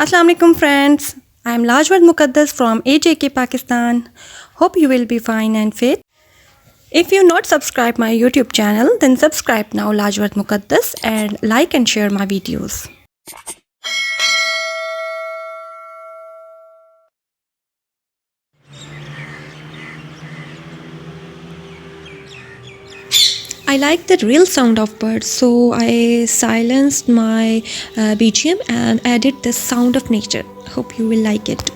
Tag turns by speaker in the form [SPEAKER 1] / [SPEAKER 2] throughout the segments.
[SPEAKER 1] Assalam Alaikum friends. I am Lajwerd Muqadas from AJK Pakistan. Hope you will be fine and fit. If you not subscribe my YouTube channel, then subscribe now Lajwerd Muqadas and like and share my videos. I like the real sound of birds, so I silenced my BGM and added the sound of nature. Hope you will like it.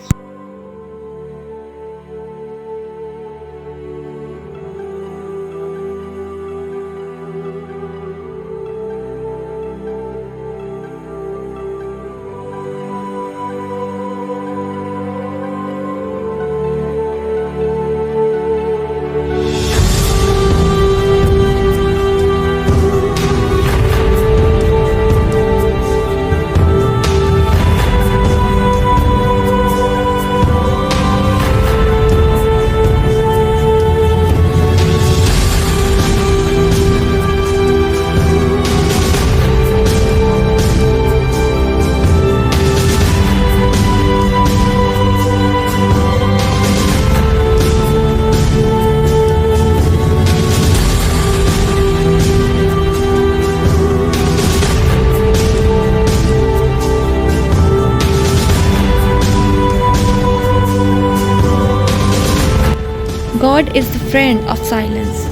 [SPEAKER 1] God is the friend of silence.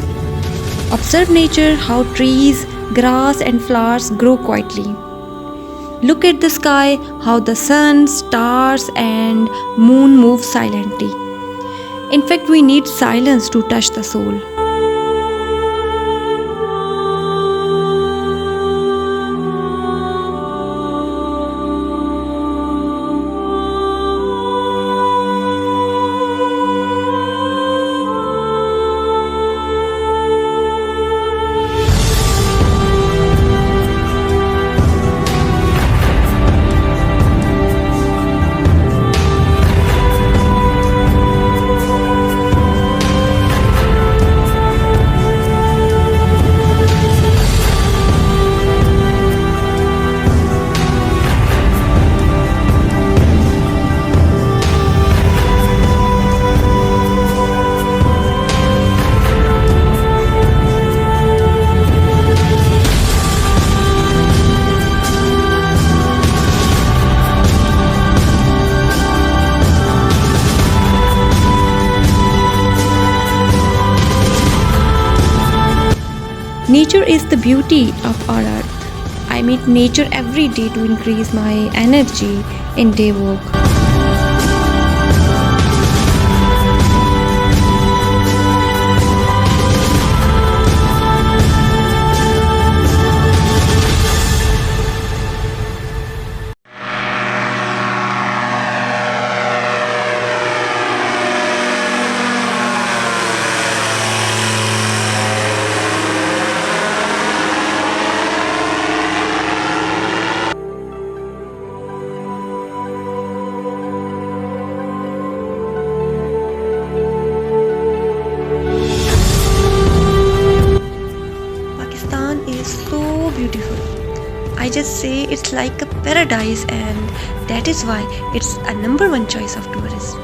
[SPEAKER 1] Observe nature, how trees, grass and flowers grow quietly. Look at the sky, how the sun, stars and moon move silently. In fact, we need silence to touch the soul. Nature is the beauty of our earth. I meet nature every day to increase my energy in day work. So beautiful. I just say it's like a paradise, and that is why it's a #1 choice of tourists.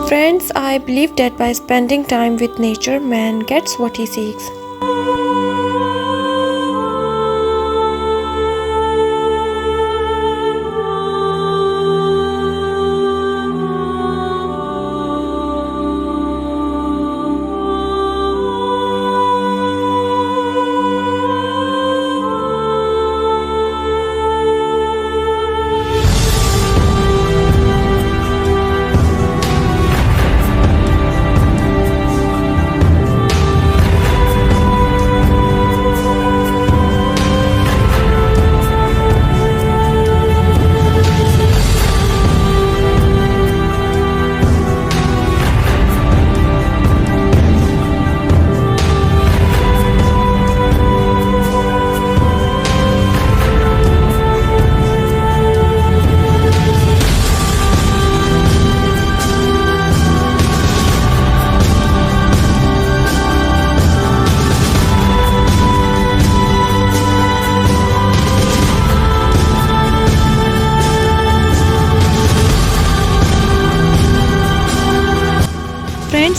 [SPEAKER 1] Friends, I believe that by spending time with nature, man gets what he seeks.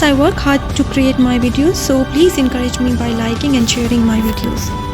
[SPEAKER 1] I work hard to create my videos, so please encourage me by liking and sharing my videos.